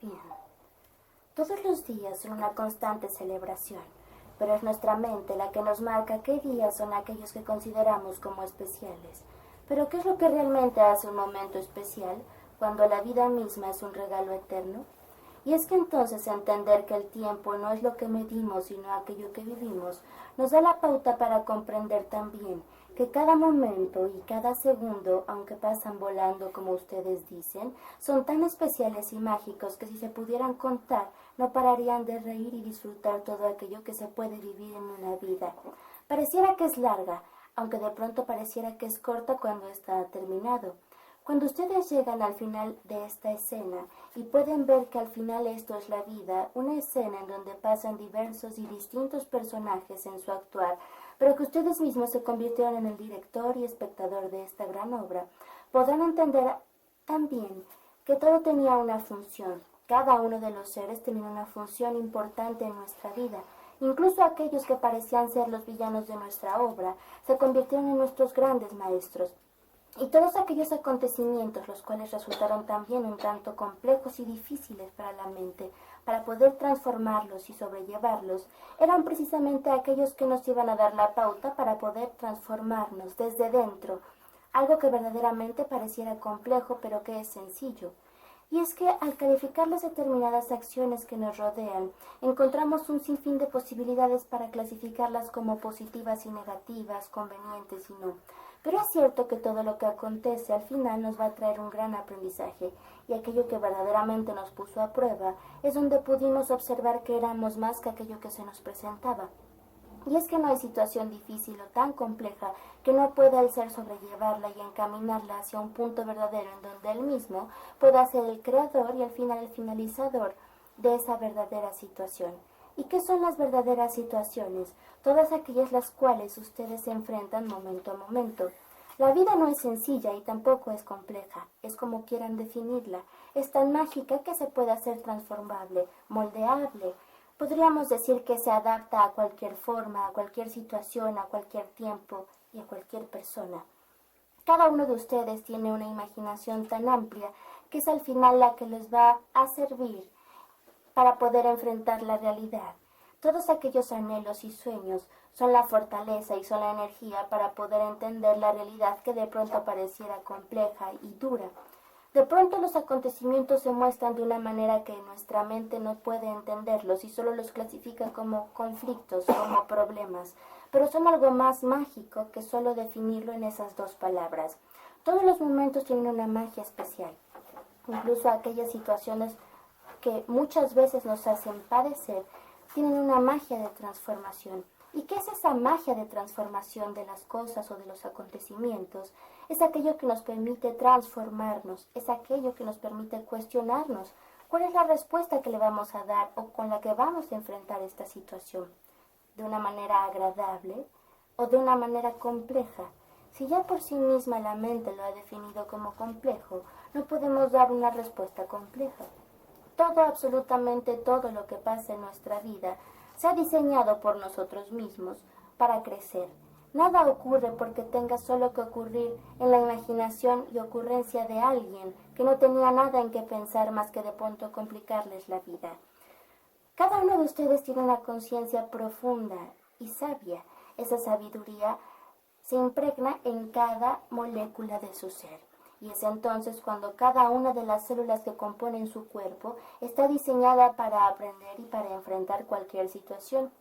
Bien. Todos los días son una constante celebración, pero es nuestra mente la que nos marca qué días son aquellos que consideramos como especiales. Pero ¿qué es lo que realmente hace un momento especial cuando la vida misma es un regalo eterno? Y es que entonces entender que el tiempo no es lo que medimos, sino aquello que vivimos, nos da la pauta para comprender también que cada momento y cada segundo, aunque pasan volando como ustedes dicen, son tan especiales y mágicos que si se pudieran contar, no pararían de reír y disfrutar todo aquello que se puede vivir en una vida. Pareciera que es larga, aunque de pronto pareciera que es corta cuando está terminado. Cuando ustedes llegan al final de esta escena y pueden ver que al final esto es la vida, una escena en donde pasan diversos y distintos personajes en su actuar, pero que ustedes mismos se convirtieron en el director y espectador de esta gran obra, podrán entender también que todo tenía una función. Cada uno de los seres tenía una función importante en nuestra vida. Incluso aquellos que parecían ser los villanos de nuestra obra se convirtieron en nuestros grandes maestros. Y todos aquellos acontecimientos, los cuales resultaron también un tanto complejos y difíciles para la mente, para poder transformarlos y sobrellevarlos, eran precisamente aquellos que nos iban a dar la pauta para poder transformarnos desde dentro, algo que verdaderamente pareciera complejo, pero que es sencillo. Y es que al calificar las determinadas acciones que nos rodean, encontramos un sinfín de posibilidades para clasificarlas como positivas y negativas, convenientes y no. Pero es cierto que todo lo que acontece al final nos va a traer un gran aprendizaje, y aquello que verdaderamente nos puso a prueba es donde pudimos observar que éramos más que aquello que se nos presentaba. Y es que no hay situación difícil o tan compleja que no pueda el ser sobrellevarla y encaminarla hacia un punto verdadero en donde él mismo pueda ser el creador y al final el finalizador de esa verdadera situación. ¿Y qué son las verdaderas situaciones? Todas aquellas las cuales ustedes se enfrentan momento a momento. La vida no es sencilla y tampoco es compleja, es como quieran definirla. Es tan mágica que se puede hacer transformable, moldeable. Podríamos decir que se adapta a cualquier forma, a cualquier situación, a cualquier tiempo y a cualquier persona. Cada uno de ustedes tiene una imaginación tan amplia que es al final la que les va a servir para poder enfrentar la realidad. Todos aquellos anhelos y sueños son la fortaleza y son la energía para poder entender la realidad que de pronto pareciera compleja y dura. De pronto los acontecimientos se muestran de una manera que nuestra mente no puede entenderlos y solo los clasifica como conflictos, como problemas, pero son algo más mágico que solo definirlo en esas dos palabras. Todos los momentos tienen una magia especial, incluso aquellas situaciones que muchas veces nos hacen padecer, tienen una magia de transformación. ¿Y qué es esa magia de transformación de las cosas o de los acontecimientos? Es aquello que nos permite transformarnos, es aquello que nos permite cuestionarnos cuál es la respuesta que le vamos a dar o con la que vamos a enfrentar esta situación, de una manera agradable o de una manera compleja. Si ya por sí misma la mente lo ha definido como complejo, no podemos dar una respuesta compleja. Todo, absolutamente todo lo que pasa en nuestra vida se ha diseñado por nosotros mismos para crecer. Nada ocurre porque tenga solo que ocurrir en la imaginación y ocurrencia de alguien que no tenía nada en qué pensar más que de pronto complicarles la vida. Cada uno de ustedes tiene una conciencia profunda y sabia. Esa sabiduría se impregna en cada molécula de su ser. Y es entonces cuando cada una de las células que componen su cuerpo está diseñada para aprender y para enfrentar cualquier situación.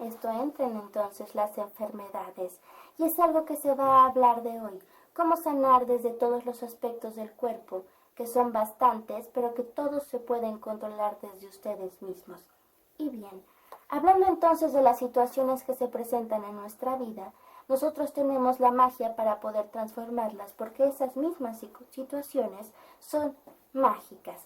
Esto entra en entonces las enfermedades. Y es algo que se va a hablar de hoy. Cómo sanar desde todos los aspectos del cuerpo, que son bastantes, pero que todos se pueden controlar desde ustedes mismos. Y bien, hablando entonces de las situaciones que se presentan en nuestra vida, nosotros tenemos la magia para poder transformarlas, porque esas mismas situaciones son mágicas.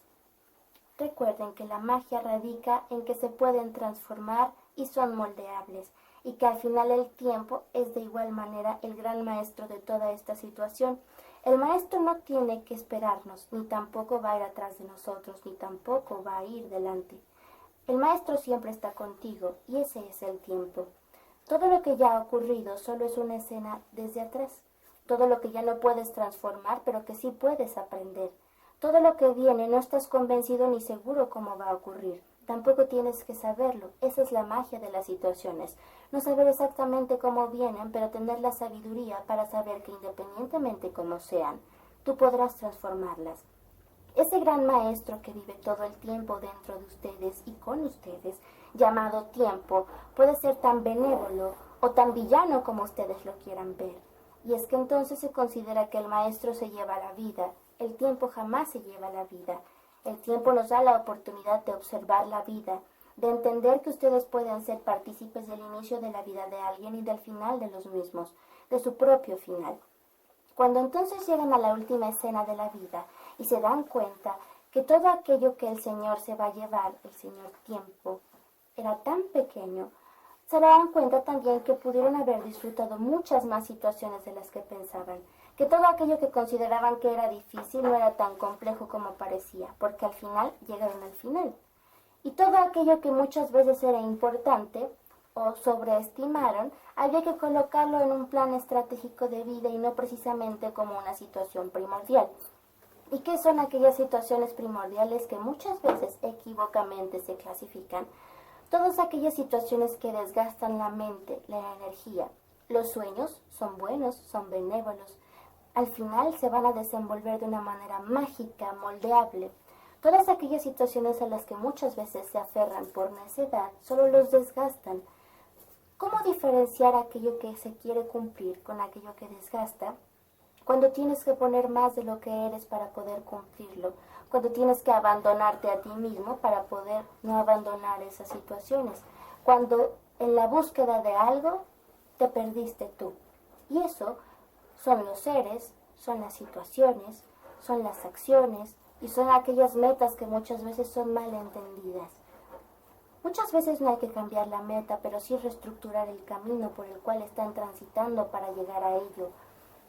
Recuerden que la magia radica en que se pueden transformar y son moldeables, y que al final el tiempo es de igual manera el gran maestro de toda esta situación. El maestro no tiene que esperarnos, ni tampoco va a ir atrás de nosotros, ni tampoco va a ir delante. El maestro siempre está contigo, y ese es el tiempo. Todo lo que ya ha ocurrido solo es una escena desde atrás. Todo lo que ya no puedes transformar, pero que sí puedes aprender. Todo lo que viene no estás convencido ni seguro cómo va a ocurrir. Tampoco tienes que saberlo. Esa es la magia de las situaciones. No saber exactamente cómo vienen, pero tener la sabiduría para saber que independientemente como sean, tú podrás transformarlas. Ese gran maestro que vive todo el tiempo dentro de ustedes y con ustedes, llamado tiempo, puede ser tan benévolo o tan villano como ustedes lo quieran ver. Y es que entonces se considera que el maestro se lleva la vida. El tiempo jamás se lleva la vida. El tiempo nos da la oportunidad de observar la vida, de entender que ustedes pueden ser partícipes del inicio de la vida de alguien y del final de los mismos, de su propio final. Cuando entonces llegan a la última escena de la vida y se dan cuenta que todo aquello que el Señor se va a llevar, el Señor tiempo, era tan pequeño, se darán cuenta también que pudieron haber disfrutado muchas más situaciones de las que pensaban, que todo aquello que consideraban que era difícil no era tan complejo como parecía, porque al final llegaron al final. Y todo aquello que muchas veces era importante o sobreestimaron, había que colocarlo en un plan estratégico de vida y no precisamente como una situación primordial. ¿Y qué son aquellas situaciones primordiales que muchas veces equivocamente se clasifican? Todas aquellas situaciones que desgastan la mente, la energía. Los sueños son buenos, son benévolos. Al final se van a desenvolver de una manera mágica, moldeable. Todas aquellas situaciones a las que muchas veces se aferran por necedad solo los desgastan. ¿Cómo diferenciar aquello que se quiere cumplir con aquello que desgasta? Cuando tienes que poner más de lo que eres para poder cumplirlo, cuando tienes que abandonarte a ti mismo para poder no abandonar esas situaciones, cuando en la búsqueda de algo te perdiste tú. Y eso son los seres, son las situaciones, son las acciones y son aquellas metas que muchas veces son mal entendidas. Muchas veces no hay que cambiar la meta, pero sí reestructurar el camino por el cual están transitando para llegar a ello.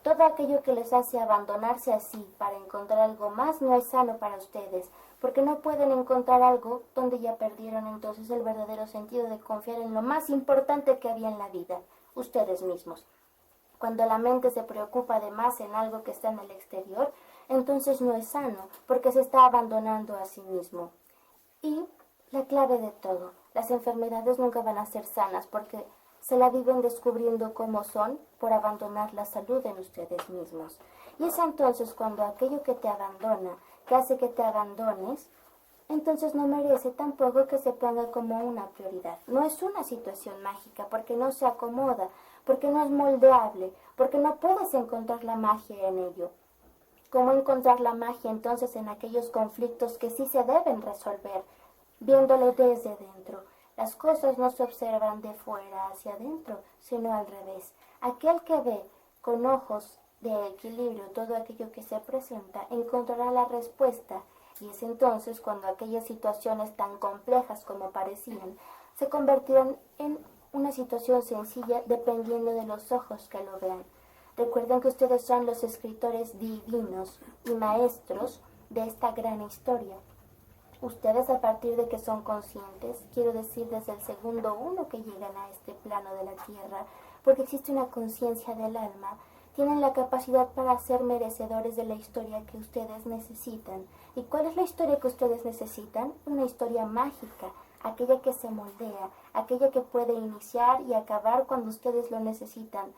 Todo aquello que les hace abandonarse así para encontrar algo más no es sano para ustedes, porque no pueden encontrar algo donde ya perdieron entonces el verdadero sentido de confiar en lo más importante que había en la vida, ustedes mismos. Cuando la mente se preocupa de más en algo que está en el exterior, entonces no es sano, porque se está abandonando a sí mismo. Y la clave de todo, las enfermedades nunca van a ser sanas porque se la viven descubriendo cómo son por abandonar la salud en ustedes mismos. Y es entonces cuando aquello que te abandona, que hace que te abandones, entonces no merece tampoco que se ponga como una prioridad. No es una situación mágica porque no se acomoda, porque no es moldeable, porque no puedes encontrar la magia en ello. ¿Cómo encontrar la magia entonces en aquellos conflictos que sí se deben resolver, viéndolo desde dentro? Las cosas no se observan de fuera hacia adentro, sino al revés. Aquel que ve con ojos de equilibrio todo aquello que se presenta encontrará la respuesta, y es entonces cuando aquellas situaciones tan complejas como parecían se convertirán en una situación sencilla dependiendo de los ojos que lo vean. Recuerden que ustedes son los escritores divinos y maestros de esta gran historia. Ustedes, a partir de que son conscientes, quiero decir desde el segundo uno que llegan a este plano de la tierra, porque existe una conciencia del alma, tienen la capacidad para ser merecedores de la historia que ustedes necesitan. ¿Y cuál es la historia que ustedes necesitan? Una historia mágica, aquella que se moldea, aquella que puede iniciar y acabar cuando ustedes lo necesitan.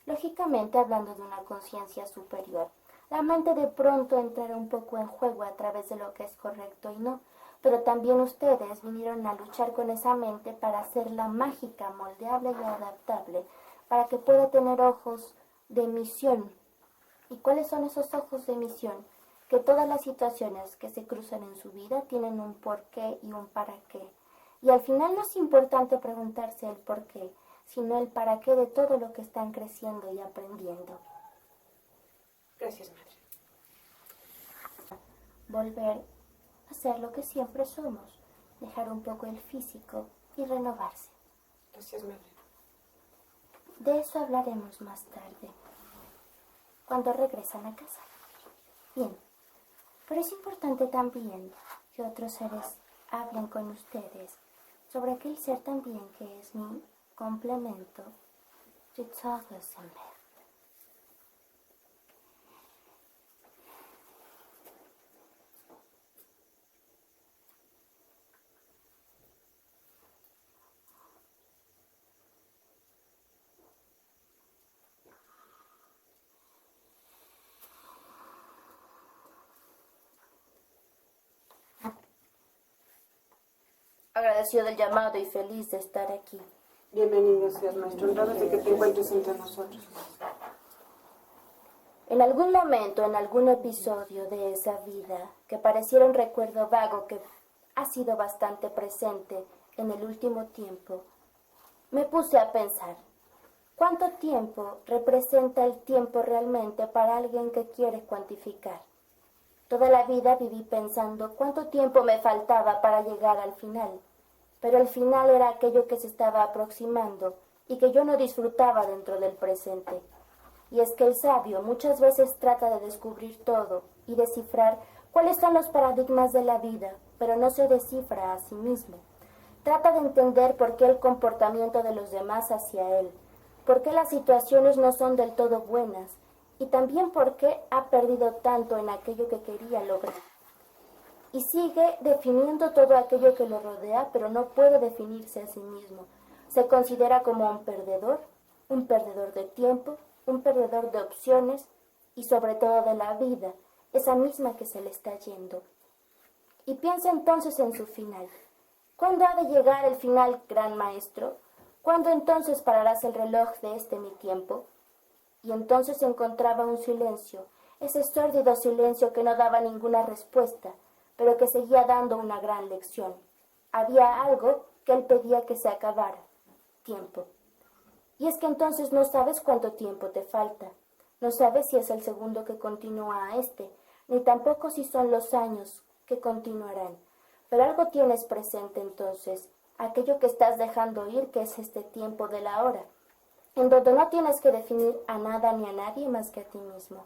Lógicamente hablando de una conciencia superior. La mente de pronto entrará un poco en juego a través de lo que es correcto y no, pero también ustedes vinieron a luchar con esa mente para hacerla mágica, moldeable y adaptable, para que pueda tener ojos de misión. ¿Y cuáles son esos ojos de misión? Que todas las situaciones que se cruzan en su vida tienen un porqué y un para qué. Y al final no es importante preguntarse el porqué, sino el para qué de todo lo que están creciendo y aprendiendo. Gracias, madre. Volver a ser lo que siempre somos, dejar un poco el físico y renovarse. Gracias, madre. De eso hablaremos más tarde, cuando regresan a casa. Bien, pero es importante también que otros seres hablen con ustedes sobre aquel ser también que es mi complemento de todos en ver. agradecido del llamado y feliz de estar aquí. Bienvenido seas, maestro, honrados de que te encuentres entre nosotros. En algún momento, en algún episodio de esa vida, que pareciera un recuerdo vago que ha sido bastante presente en el último tiempo, me puse a pensar, ¿cuánto tiempo representa el tiempo realmente para alguien que quiere cuantificar? Toda la vida viví pensando cuánto tiempo me faltaba para llegar al final, pero el final era aquello que se estaba aproximando y que yo no disfrutaba dentro del presente. Y es que el sabio muchas veces trata de descubrir todo y descifrar cuáles son los paradigmas de la vida, pero no se descifra a sí mismo. Trata de entender por qué el comportamiento de los demás hacia él, por qué las situaciones no son del todo buenas y también por qué ha perdido tanto en aquello que quería lograr. Y sigue definiendo todo aquello que lo rodea, pero no puede definirse a sí mismo. Se considera como un perdedor de tiempo, un perdedor de opciones y sobre todo de la vida, esa misma que se le está yendo. Y piensa entonces en su final. ¿Cuándo ha de llegar el final, gran maestro? ¿Cuándo entonces pararás el reloj de mi tiempo? Y entonces encontraba un silencio, ese sórdido silencio que no daba ninguna respuesta, pero que seguía dando una gran lección. Había algo que él pedía que se acabara: tiempo. Y es que entonces no sabes cuánto tiempo te falta, no sabes si es el segundo que continúa a ni tampoco si son los años que continuarán. Pero algo tienes presente entonces, aquello que estás dejando ir, que es este tiempo de la hora, en donde no tienes que definir a nada ni a nadie más que a ti mismo,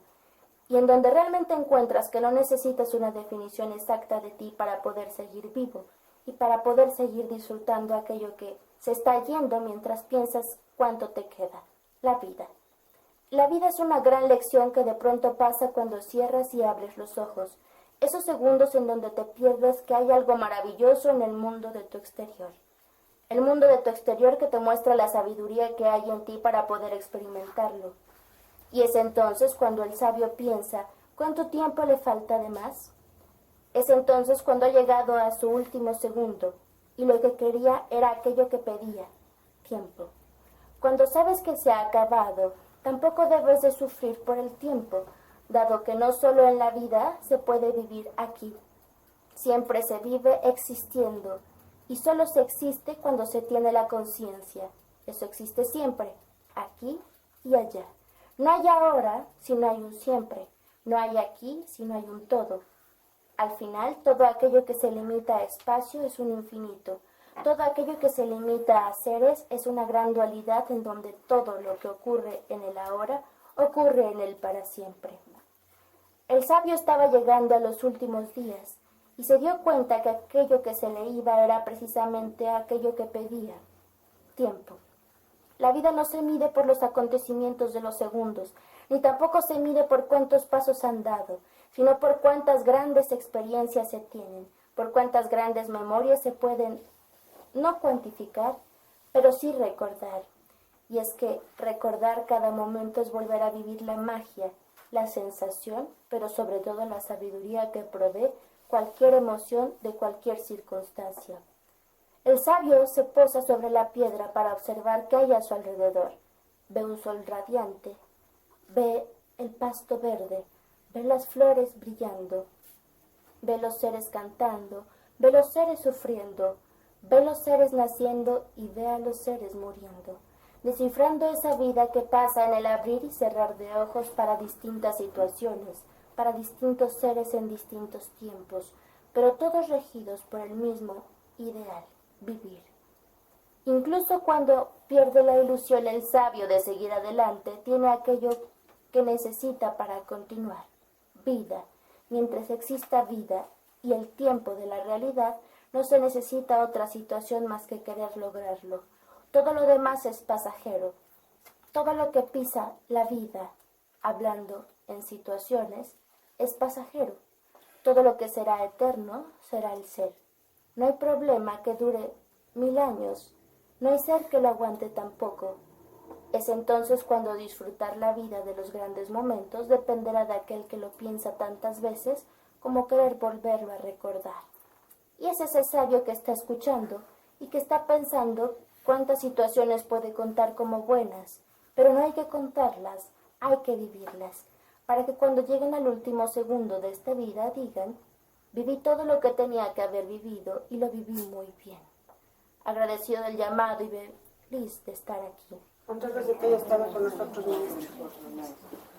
y en donde realmente encuentras que no necesitas una definición exacta de ti para poder seguir vivo y para poder seguir disfrutando aquello que se está yendo mientras piensas cuánto te queda: la vida. La vida es una gran lección que de pronto pasa cuando cierras y abres los ojos, esos segundos en donde te pierdes que hay algo maravilloso en el mundo de tu exterior. El mundo de tu exterior que te muestra la sabiduría que hay en ti para poder experimentarlo. Y es entonces cuando el sabio piensa, ¿cuánto tiempo le falta de más? Es entonces cuando ha llegado a su último segundo, y lo que quería era aquello que pedía: tiempo. Cuando sabes que se ha acabado, tampoco debes de sufrir por el tiempo, dado que no solo en la vida se puede vivir aquí. Siempre se vive existiendo, y solo se existe cuando se tiene la conciencia. Eso existe siempre, aquí y allá. No hay ahora si no hay un siempre, no hay aquí si no hay un todo. Al final, todo aquello que se limita a espacio es un infinito. Todo aquello que se limita a seres es una gran dualidad en donde todo lo que ocurre en el ahora ocurre en el para siempre. El sabio estaba llegando a los últimos días y se dio cuenta que aquello que se le iba era precisamente aquello que pedía: tiempo. La vida no se mide por los acontecimientos de los segundos, ni tampoco se mide por cuántos pasos han dado, sino por cuántas grandes experiencias se tienen, por cuántas grandes memorias se pueden no cuantificar, pero sí recordar. Y es que recordar cada momento es volver a vivir la magia, la sensación, pero sobre todo la sabiduría que provee cualquier emoción de cualquier circunstancia. El sabio se posa sobre la piedra para observar qué hay a su alrededor. Ve un sol radiante, ve el pasto verde, ve las flores brillando, ve los seres cantando, ve los seres sufriendo, ve los seres naciendo y ve a los seres muriendo, descifrando esa vida que pasa en el abrir y cerrar de ojos para distintas situaciones, para distintos seres en distintos tiempos, pero todos regidos por el mismo ideal: vivir. Incluso cuando pierde la ilusión el sabio de seguir adelante, tiene aquello que necesita para continuar: vida. Mientras exista vida y el tiempo de la realidad, no se necesita otra situación más que querer lograrlo. Todo lo demás es pasajero. Todo lo que pisa la vida, hablando en situaciones, es pasajero. Todo lo que será eterno será el ser. No hay problema que dure 1000 años, no hay ser que lo aguante tampoco. Es entonces cuando disfrutar la vida de los grandes momentos dependerá de aquel que lo piensa tantas veces como querer volverlo a recordar. Y es ese sabio que está escuchando y que está pensando cuántas situaciones puede contar como buenas, pero no hay que contarlas, hay que vivirlas, para que cuando lleguen al último segundo de esta vida digan, viví todo lo que tenía que haber vivido y lo viví muy bien. Agradecido del llamado y feliz de estar aquí. Muchas gracias que haya estado con nosotros, maestro.